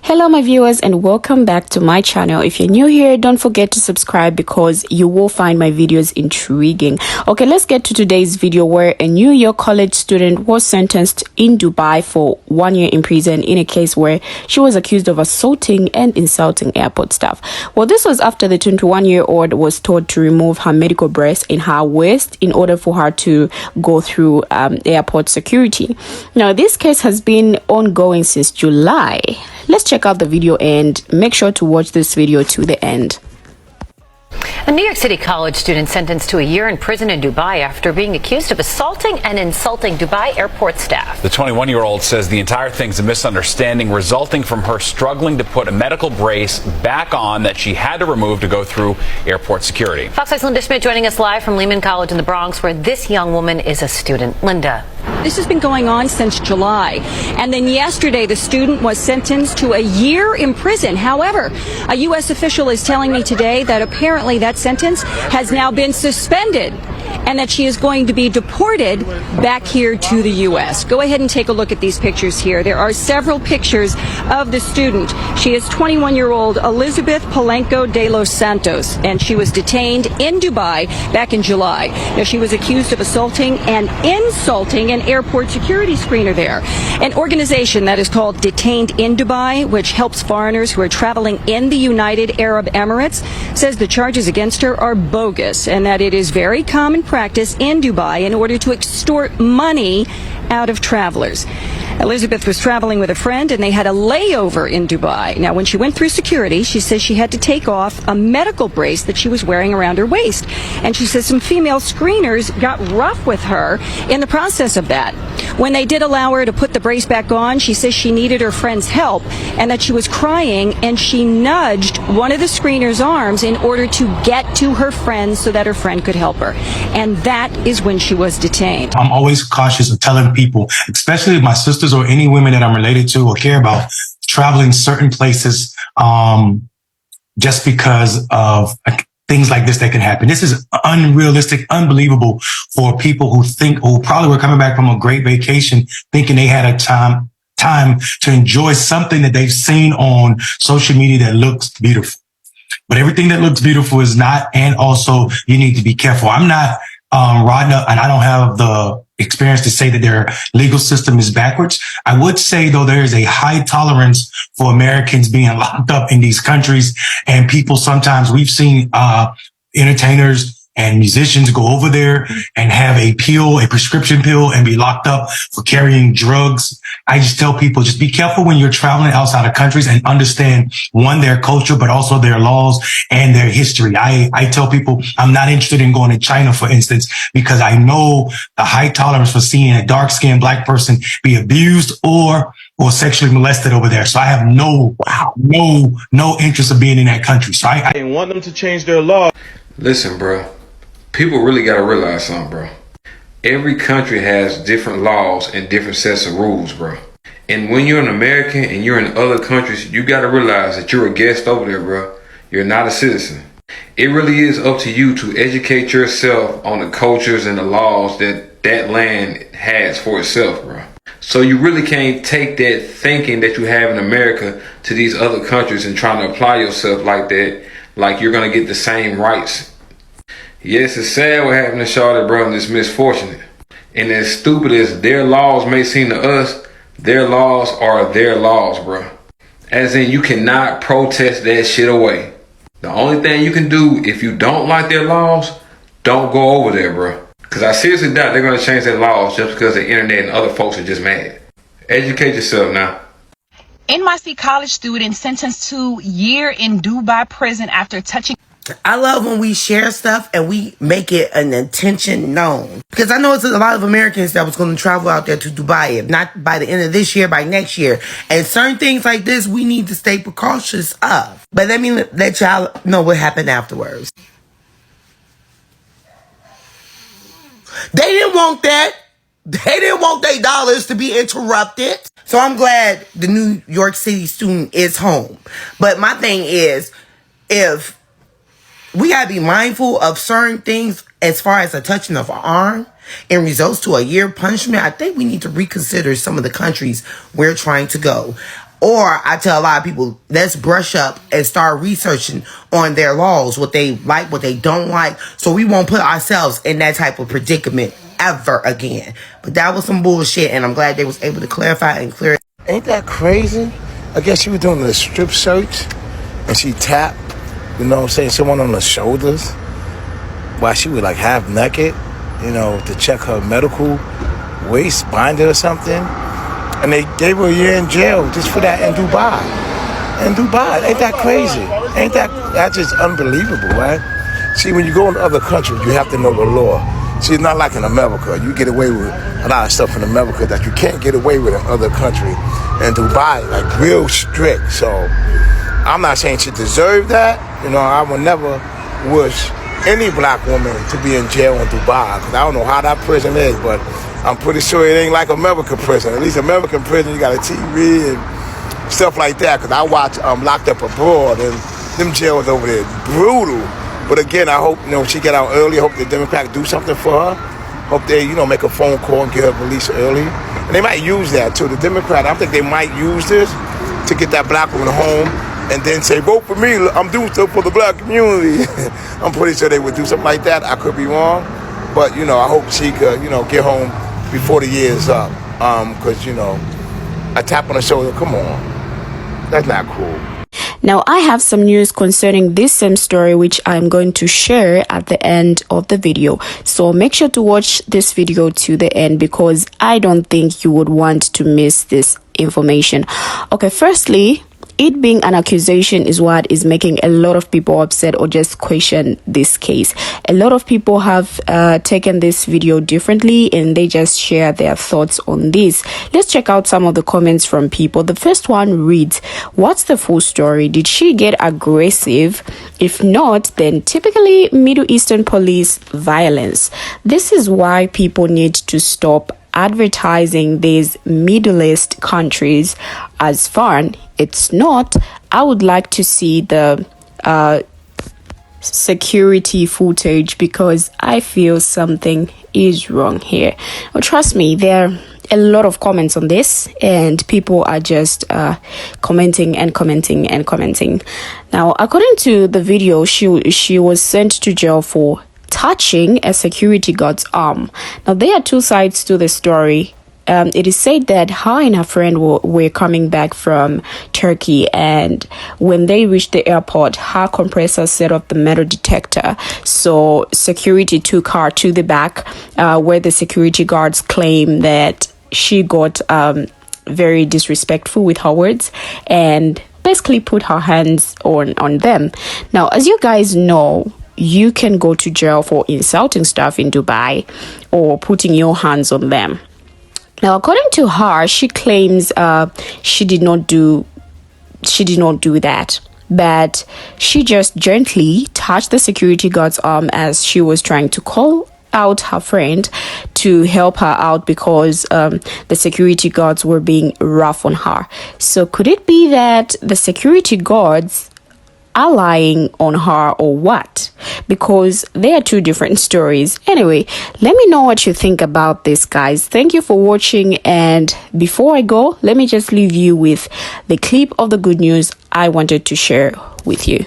Hello my viewers and welcome back to my channel. If you're new here, don't forget to subscribe because you will find my videos intriguing. Okay, let's get to today's video where a New York college student was sentenced in Dubai for 1 year in prison in a case where she was accused of assaulting and insulting airport staff. Well, this was after the 21-year-old was told to remove her medical brace in her waist in order for her to go through airport security. Now, this case has been ongoing since July. Let's check out the video and make sure to watch this video to the end. A New York City college student sentenced to a year in prison in Dubai after being accused of assaulting and insulting Dubai airport staff. The 21-year-old says the entire thing's a misunderstanding resulting from her struggling to put a medical brace back on that she had to remove to go through airport security. Fox 5's Linda Schmidt joining us live from Lehman College in the Bronx, where this young woman is a student. Linda. This has been going on since July, and then yesterday the student was sentenced to a year in prison. However, a U.S. official is telling me today that apparently that sentence has now been suspended and that she is going to be deported back here to the U.S. Go ahead and take a look at these pictures here. There are several pictures of the student. She is 21-year-old Elizabeth Palenco de los Santos, and she was detained in Dubai back in July. Now, she was accused of assaulting and insulting an airport security screener there. An organization that is called Detained in Dubai, which helps foreigners who are traveling in the United Arab Emirates, says the charges against her are bogus and that it is very common practice in Dubai in order to extort money out of travelers. Elizabeth was traveling with a friend and they had a layover in Dubai. Now, when she went through security, she says she had to take off a medical brace that she was wearing around her waist. And she says some female screeners got rough with her in the process of that. When they did allow her to put the brace back on, she says she needed her friend's help and that she was crying, and she nudged one of the screener's arms in order to get to her friend so that her friend could help her. And that is when she was detained. I'm always cautious of telling people, especially my sisters or any women that I'm related to or care about, traveling certain places just because of things like this that can happen. This is unrealistic, unbelievable for people who probably were coming back from a great vacation thinking they had a time to enjoy something that they've seen on social media that looks beautiful. But everything that looks beautiful is not, and also you need to be careful. I'm not riding up, and I don't have the experience to say that their legal system is backwards. I would say, though, there is a high tolerance for Americans being locked up in these countries, and people sometimes, we've seen entertainers and musicians go over there and have a prescription pill, and be locked up for carrying drugs. I just tell people, just be careful when you're traveling outside of countries and understand, one, their culture, but also their laws and their history. I tell people I'm not interested in going to China, for instance, because I know the high tolerance for seeing a dark-skinned black person be abused or sexually molested over there. So I have no interest of being in that country. So I didn't want them to change their law. Listen, bro. People really got to realize something, bro. Every country has different laws and different sets of rules, bro. And when you're an American and you're in other countries, you got to realize that you're a guest over there, bro. You're not a citizen. It really is up to you to educate yourself on the cultures and the laws that that land has for itself, bro. So you really can't take that thinking that you have in America to these other countries and trying to apply yourself like that, like you're going to get the same rights. Yes, it's sad what happened to Charlotte, bro, and it's misfortunate. And as stupid as their laws may seem to us, their laws are their laws, bro. As in, you cannot protest that shit away. The only thing you can do if you don't like their laws, don't go over there, bro. Because I seriously doubt they're going to change their laws just because the internet and other folks are just mad. Educate yourself now. NYC college student sentenced to year in Dubai prison after touching. I love when we share stuff and we make it an intention known. Because I know it's a lot of Americans that was going to travel out there to Dubai, if not by the end of this year, by next year. And certain things like this, we need to stay precautious of. But let me let y'all know what happened afterwards. They didn't want that. They didn't want their dollars to be interrupted. So I'm glad the New York City student is home. But my thing is, if we gotta be mindful of certain things as far as a touching of an arm and results to a year punishment, I think we need to reconsider some of the countries we're trying to go. Or I tell a lot of people, let's brush up and start researching on their laws, what they like, what they don't like, so we won't put ourselves in that type of predicament ever again. But that was some bullshit, and I'm glad they was able to clarify and clear it. Ain't that crazy? I guess she was doing a strip search, and she tapped, you know what I'm saying, someone on the shoulders while she was like half naked, you know, to check her medical waist binder or something. And they gave her a year in jail just for that in Dubai. In Dubai, ain't that crazy? Ain't that's just unbelievable, right? See, when you go into other countries, you have to know the law. See, it's not like in America. You get away with a lot of stuff in America that you can't get away with in other countries. And Dubai, like, real strict. So I'm not saying she deserved that. You know, I would never wish any black woman to be in jail in Dubai, because I don't know how that prison is, but I'm pretty sure it ain't like American prison. At least American prison, you got a TV and stuff like that, because I watch Locked Up Abroad, and them jails over there, brutal. But again, I hope, you know, she get out early. I hope the Democrats do something for her. Hope they, you know, make a phone call and get her released early. And they might use that too. The Democrats, I think they might use this to get that black woman home and then say, vote for me, I'm doing stuff for the black community. I'm pretty sure they would do something like that. I could be wrong. But, you know, I hope she could, you know, get home before the year is up. Because, you know, a tap on the shoulder, come on. That's not cool. Now, I have some news concerning this same story, which I'm going to share at the end of the video. So make sure to watch this video to the end, because I don't think you would want to miss this information. Okay, firstly, it being an accusation is what is making a lot of people upset or just question this case. A lot of people have taken this video differently, and they just share their thoughts on this. Let's check out some of the comments from people. The first one reads, what's the full story? Did she get aggressive? If not, then typically Middle Eastern police violence. This is why people need to stop advertising these Middle East countries as fun. It's not. I would like to see the security footage, because I feel something is wrong here. Well, trust me, there are a lot of comments on this, and people are just commenting and commenting and commenting. Now, according to the video, she was sent to jail for touching a security guard's arm. Now, there are two sides to the story. It is said that her and her friend were coming back from Turkey, and when they reached the airport, her compressor set off the metal detector. So security took her to the back, where the security guards claim that she got very disrespectful with her words and basically put her hands on them. Now, as you guys know, you can go to jail for insulting staff in Dubai or putting your hands on them. Now, according to her, she claims she did not do that, but she just gently touched the security guard's arm as she was trying to call out her friend to help her out, because the security guards were being rough on her. So could it be that the security guards are lying on her, or what? Because they are two different stories. Anyway, let me know what you think about this, guys. Thank you for watching, and before I go, let me just leave you with the clip of the good news I wanted to share with you.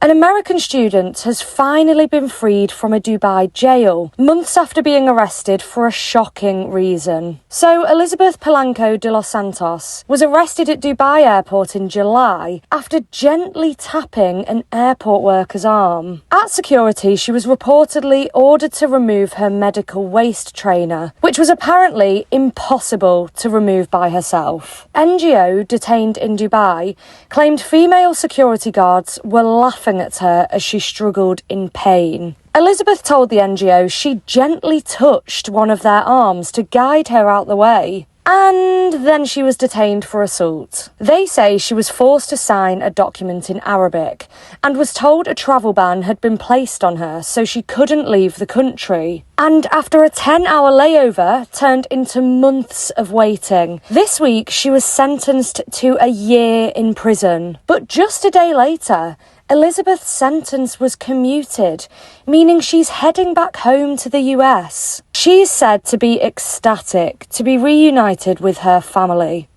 An American student has finally been freed from a Dubai jail, months after being arrested for a shocking reason. So, Elizabeth Polanco de los Santos was arrested at Dubai airport in July after gently tapping an airport worker's arm. At security, she was reportedly ordered to remove her medical waist trainer, which was apparently impossible to remove by herself. NGO detained in Dubai claimed female security guards were laughing at her as she struggled in pain. Elizabeth told the NGO she gently touched one of their arms to guide her out the way. And then she was detained for assault. They say she was forced to sign a document in Arabic and was told a travel ban had been placed on her, so she couldn't leave the country. And after a 10-hour layover turned into months of waiting. This week she was sentenced to a year in prison. But just a day later, Elizabeth's sentence was commuted, meaning she's heading back home to the US. She's said to be ecstatic to be reunited with her family.